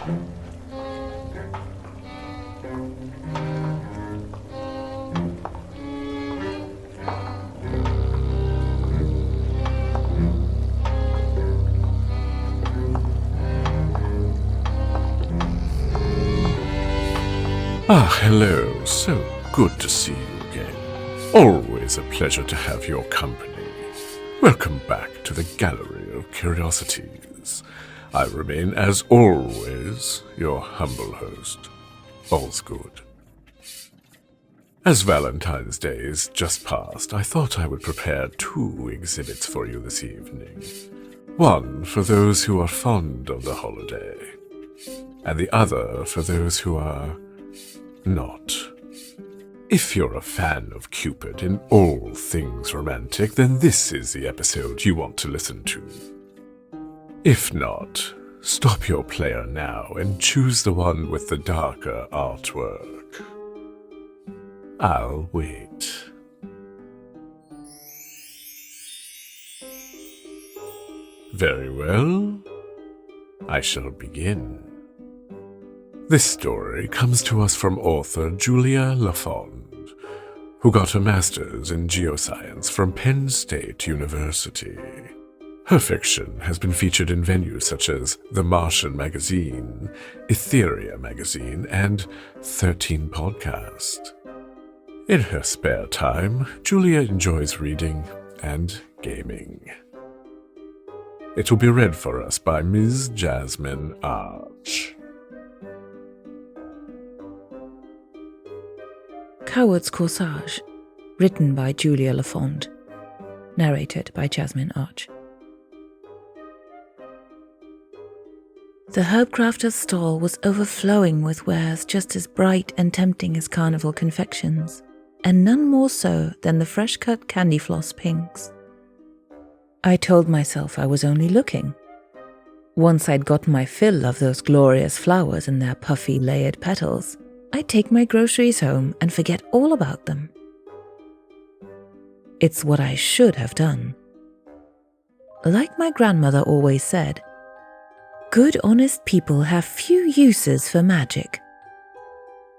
Ah, hello. So good to see you again. Always a pleasure to have your company. Welcome back to the Gallery of Curiosities. I remain, as always, your humble host. All's good. As Valentine's Day is just past, I thought I would prepare 2 exhibits for you this evening. One for those who are fond of the holiday, and the other for those who are not. If you're a fan of Cupid and all things romantic, then this is the episode you want to listen to. If not, stop your player now and choose the one with the darker artwork. I'll wait. Very well. I shall begin. This story comes to us from author Julia LaFond, who got her master's in geoscience from Penn State University. Her fiction has been featured in venues such as the Martian Magazine, Etherea Magazine, and 13 Podcast. In her spare time, Julia enjoys reading and gaming. It will be read for us by Ms. Jasmine Arch. Coward's Corsage, written by Julia LaFond, narrated by Jasmine Arch. The herbcrafter's stall was overflowing with wares just as bright and tempting as carnival confections, and none more so than the fresh-cut candy floss pinks. I told myself I was only looking. Once I'd got my fill of those glorious flowers and their puffy, layered petals, I'd take my groceries home and forget all about them. It's what I should have done. Like my grandmother always said, good, honest people have few uses for magic.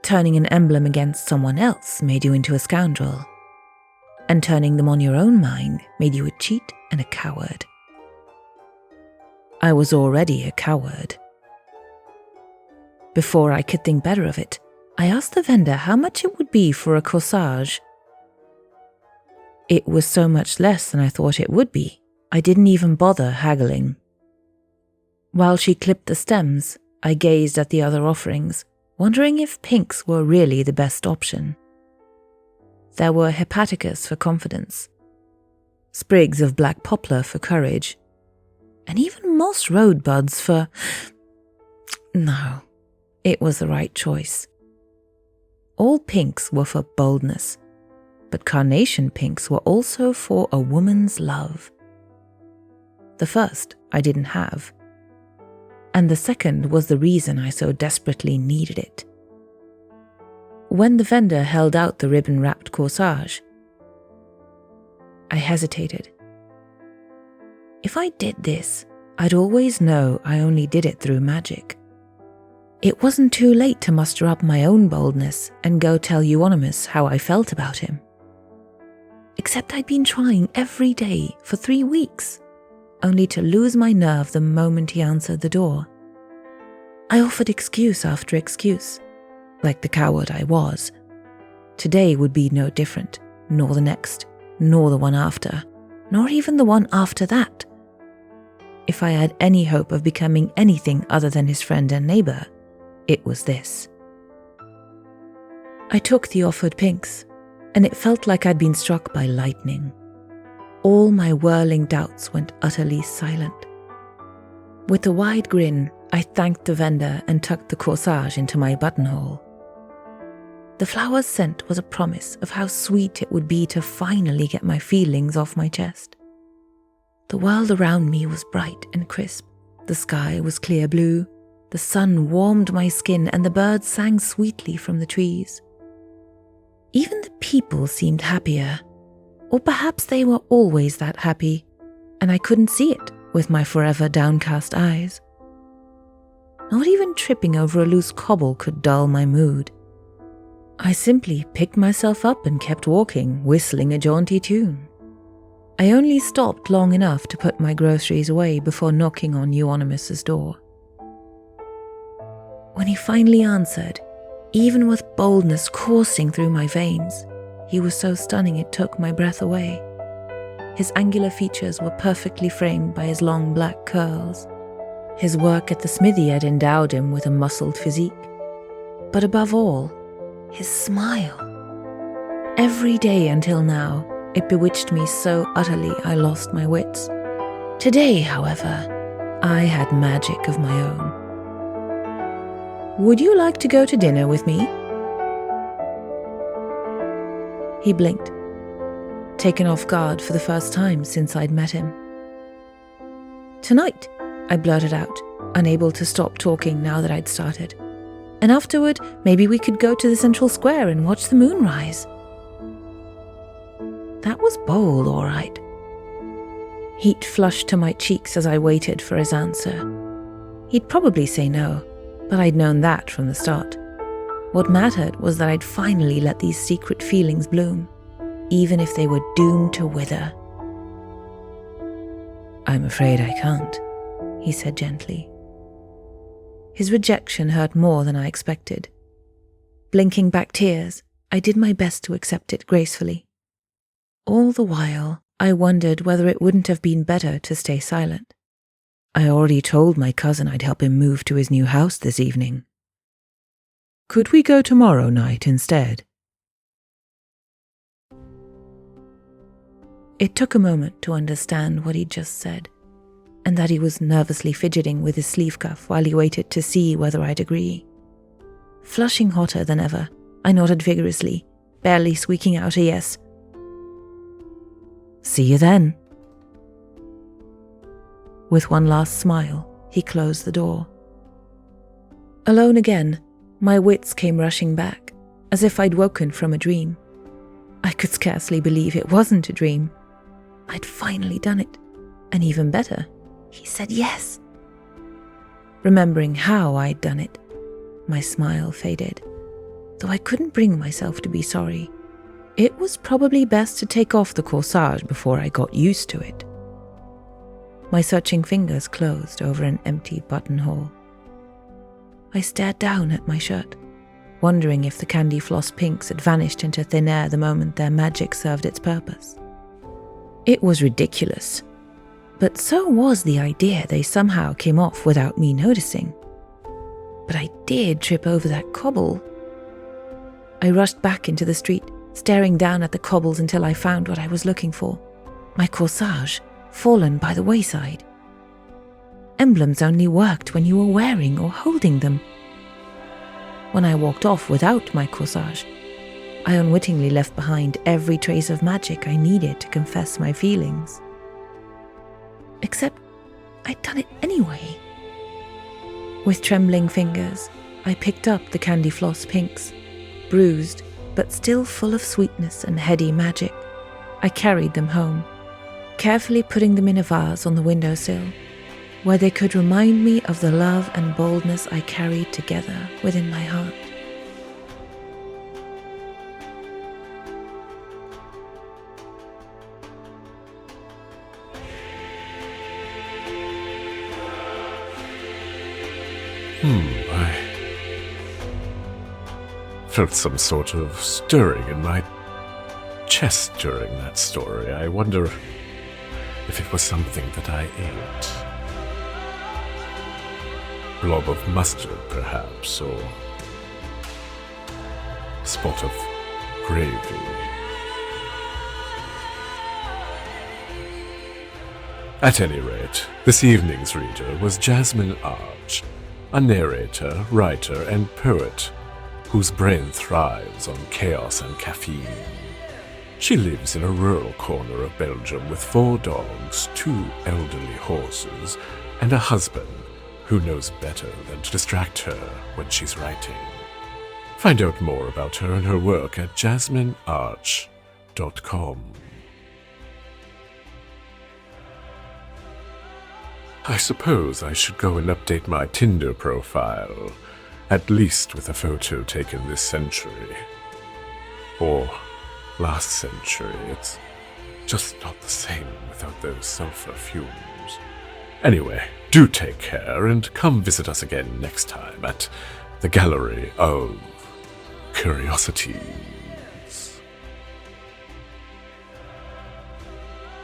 Turning an emblem against someone else made you into a scoundrel, and turning them on your own mind made you a cheat and a coward. I was already a coward. Before I could think better of it, I asked the vendor how much it would be for a corsage. It was so much less than I thought it would be, I didn't even bother haggling. While she clipped the stems, I gazed at the other offerings, wondering if pinks were really the best option. There were hepaticas for confidence, sprigs of black poplar for courage, and even moss rosebuds for... No, it was the right choice. All pinks were for boldness, but carnation pinks were also for a woman's love. The first I didn't have, and the second was the reason I so desperately needed it. When the vendor held out the ribbon-wrapped corsage, I hesitated. If I did this, I'd always know I only did it through magic. It wasn't too late to muster up my own boldness and go tell Euonymus how I felt about him. Except I'd been trying every day for 3 weeks, only to lose my nerve the moment he answered the door. I offered excuse after excuse, like the coward I was. Today would be no different, nor the next, nor the one after, nor even the one after that. If I had any hope of becoming anything other than his friend and neighbor, it was this. I took the offered pinks, and it felt like I'd been struck by lightning. All my whirling doubts went utterly silent. With a wide grin, I thanked the vendor and tucked the corsage into my buttonhole. The flower's scent was a promise of how sweet it would be to finally get my feelings off my chest. The world around me was bright and crisp. The sky was clear blue. The sun warmed my skin and the birds sang sweetly from the trees. Even the people seemed happier, or perhaps they were always that happy, and I couldn't see it with my forever downcast eyes. Not even tripping over a loose cobble could dull my mood. I simply picked myself up and kept walking, whistling a jaunty tune. I only stopped long enough to put my groceries away before knocking on Euonymus's door. When he finally answered, even with boldness coursing through my veins, he was so stunning it took my breath away. His angular features were perfectly framed by his long black curls. His work at the smithy had endowed him with a muscled physique. But above all, his smile. Every day until now, it bewitched me so utterly I lost my wits. Today, however, I had magic of my own. "Would you like to go to dinner with me?" He blinked, taken off guard for the first time since I'd met him. "Tonight," I blurted out, unable to stop talking now that I'd started. "And afterward, maybe we could go to the central square and watch the moon rise." That was bold, all right. Heat flushed to my cheeks as I waited for his answer. He'd probably say no, but I'd known that from the start. What mattered was that I'd finally let these secret feelings bloom, even if they were doomed to wither. "I'm afraid I can't," he said gently. His rejection hurt more than I expected. Blinking back tears, I did my best to accept it gracefully. All the while, I wondered whether it wouldn't have been better to stay silent. I already told my cousin I'd help him move to his new house this evening. "Could we go tomorrow night instead?" It took a moment to understand what he'd just said, and that he was nervously fidgeting with his sleeve cuff while he waited to see whether I'd agree. Flushing hotter than ever, I nodded vigorously, barely squeaking out a yes. "See you then." With one last smile, he closed the door. Alone again, my wits came rushing back, as if I'd woken from a dream. I could scarcely believe it wasn't a dream. I'd finally done it, and even better, he said yes. Remembering how I'd done it, my smile faded, though I couldn't bring myself to be sorry. It was probably best to take off the corsage before I got used to it. My searching fingers closed over an empty buttonhole. I stared down at my shirt, wondering if the candy floss pinks had vanished into thin air the moment their magic served its purpose. It was ridiculous, but so was the idea they somehow came off without me noticing. But I did trip over that cobble. I rushed back into the street, staring down at the cobbles until I found what I was looking for. My corsage, fallen by the wayside. Emblems only worked when you were wearing or holding them. When I walked off without my corsage, I unwittingly left behind every trace of magic I needed to confess my feelings. Except I'd done it anyway. With trembling fingers, I picked up the candy floss pinks, bruised but still full of sweetness and heady magic. I carried them home, carefully putting them in a vase on the windowsill, where they could remind me of the love and boldness I carried together within my heart. I felt some sort of stirring in my chest during that story. I wonder if it was something that I ate. Blob of mustard, perhaps, or a spot of gravy. At any rate, this evening's reader was Jasmine Arch, a narrator, writer, and poet whose brain thrives on chaos and caffeine. She lives in a rural corner of Belgium with 4 dogs, 2 elderly horses, and a husband who knows better than to distract her when she's writing. Find out more about her and her work at jasminearch.com. I suppose I should go and update my Tinder profile, at least with a photo taken this century. Or last century. It's just not the same without those sulfur fumes. Anyway, do take care and come visit us again next time at the Gallery of Curiosities.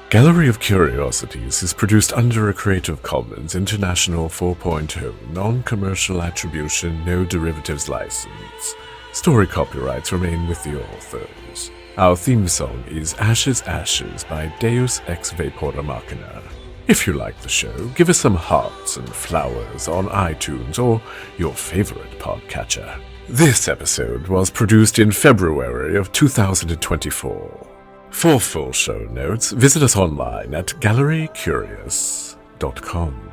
Gallery of Curiosities is produced under a Creative Commons International 4.0 non-commercial attribution, no derivatives license. Story copyrights remain with the authors. Our theme song is Ashes Ashes by Deus Ex Vapora Machina. If you like the show, give us some hearts and flowers on iTunes or your favorite podcatcher. This episode was produced in February of 2024. For full show notes, visit us online at gallerycurious.com.